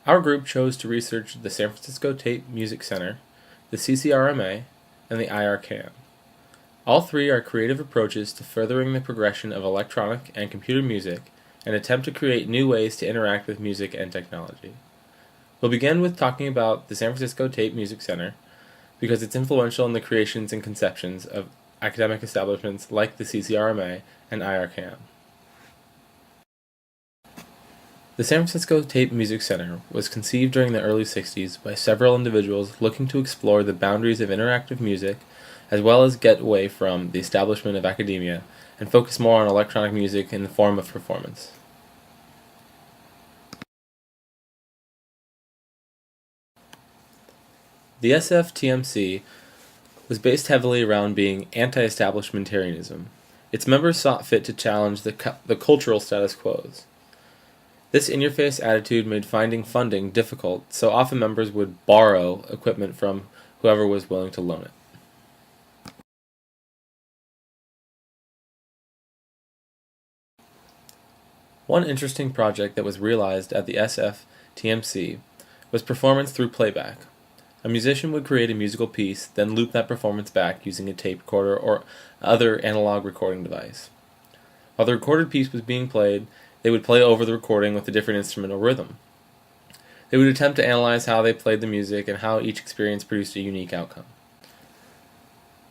Our group chose to research the San Francisco Tape Music Center, the CCRMA, and the IRCAM. All three are creative approaches to furthering the progression of electronic and computer music and attempt to create new ways to interact with music and technology. We'll begin with talking about the San Francisco Tape Music Center because it's influential in the creations and conceptions of academic establishments like the CCRMA and IRCAM. The San Francisco Tape Music Center was conceived during the early 60s by several individuals looking to explore the boundaries of interactive music as well as get away from the establishment of academia and focus more on electronic music in the form of performance. The SFTMC was based heavily around being anti-establishmentarianism. Its members sought fit to challenge the cultural status quo. This in-your-face attitude made finding funding difficult, so often members would borrow equipment from whoever was willing to loan it. One interesting project that was realized at the SFTMC was performance through playback. A musician would create a musical piece, then loop that performance back using a tape recorder or other analog recording device. While the recorded piece was being played, they would play over the recording with a different instrumental rhythm. They would attempt to analyze how they played the music and how each experience produced a unique outcome.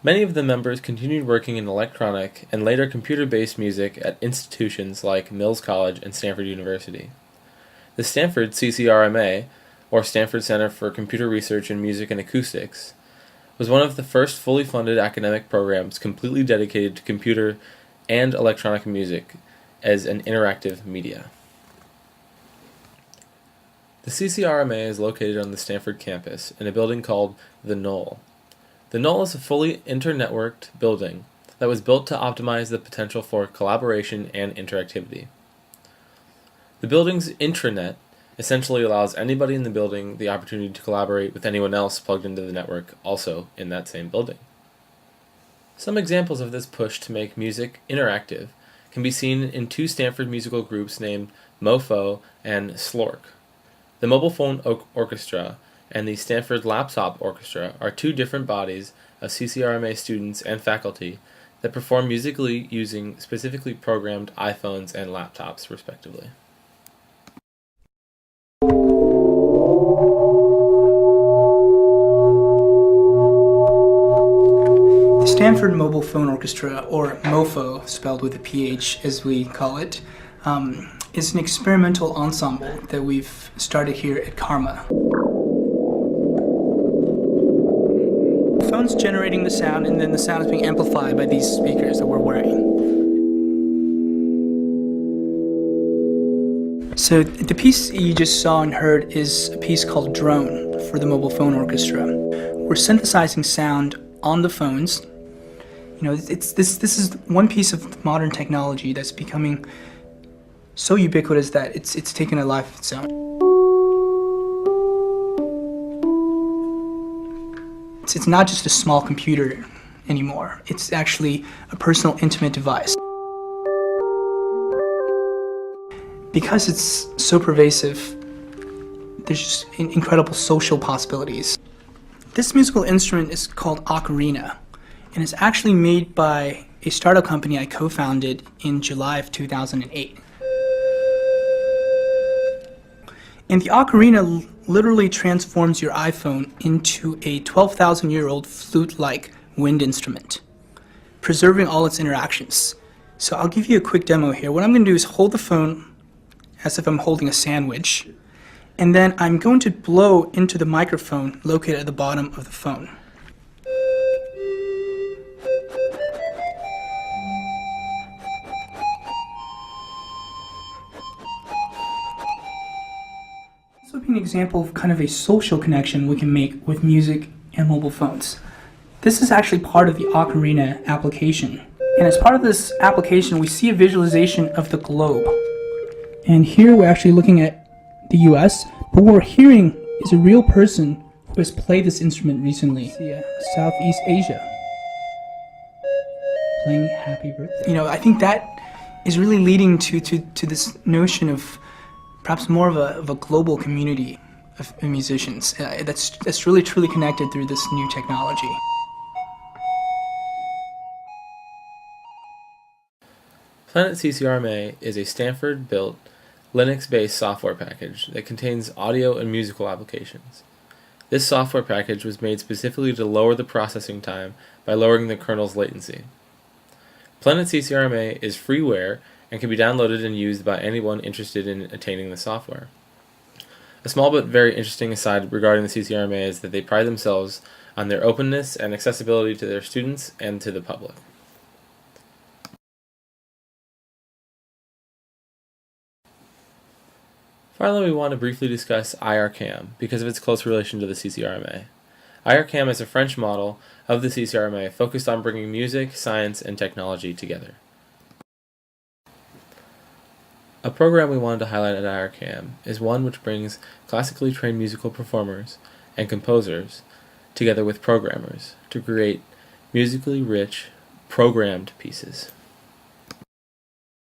Many of the members continued working in electronic and later computer-based music at institutions like Mills College and Stanford University. The Stanford CCRMA, or Stanford Center for Computer Research in Music and Acoustics, was one of the first fully funded academic programs completely dedicated to computer and electronic music as an interactive media. The CCRMA is located on the Stanford campus in a building called The Knoll. The Knoll is a fully internetworked building that was built to optimize the potential for collaboration and interactivity. The building's intranet essentially allows anybody in the building the opportunity to collaborate with anyone else plugged into the network also in that same building. Some examples of this push to make music interactive can be seen in two Stanford musical groups named MoFo and Slork. The Mobile Phone Orchestra and the Stanford Laptop Orchestra are two different bodies of CCRMA students and faculty that perform musically using specifically programmed iPhones and laptops, respectively. The Stanford Mobile Phone Orchestra, or MoFo, spelled with a PH as we call it, is an experimental ensemble that we've started here at CCRMA. The phone's generating the sound, and then the sound is being amplified by these speakers that we're wearing. So the piece you just saw and heard is a piece called Drone for the Mobile Phone Orchestra. We're synthesizing sound on the phones. You know, this is one piece of modern technology that's becoming so ubiquitous that it's taken a life of its own. It's not just a small computer anymore. It's actually a personal, intimate device. Because it's so pervasive, there's just incredible social possibilities. This musical instrument is called ocarina, and it's actually made by a startup company I co-founded in July of 2008. And the ocarina literally transforms your iPhone into a 12,000-year-old flute-like wind instrument, preserving all its interactions. So I'll give you a quick demo here. What I'm going to do is hold the phone as if I'm holding a sandwich, and then I'm going to blow into the microphone located at the bottom of the phone. This would be an example of kind of a social connection we can make with music and mobile phones. This is actually part of the ocarina application. And as part of this application, we see a visualization of the globe. And here we're actually looking at the US, but what we're hearing is a real person who has played this instrument recently. Southeast Asia. Playing Happy Birthday. You know, I think that is really leading to this notion of perhaps more of a global community of musicians that's really truly connected through this new technology. Planet CCRMA is a Stanford-built, Linux-based software package that contains audio and musical applications. This software package was made specifically to lower the processing time by lowering the kernel's latency. Planet CCRMA is freeware and can be downloaded and used by anyone interested in attaining the software. A small but very interesting aside regarding the CCRMA is that they pride themselves on their openness and accessibility to their students and to the public. Finally, we want to briefly discuss IRCAM because of its close relation to the CCRMA. IRCAM is a French model of the CCRMA focused on bringing music, science, and technology together. A program we wanted to highlight at IRCAM is one which brings classically trained musical performers and composers together with programmers to create musically rich, programmed pieces.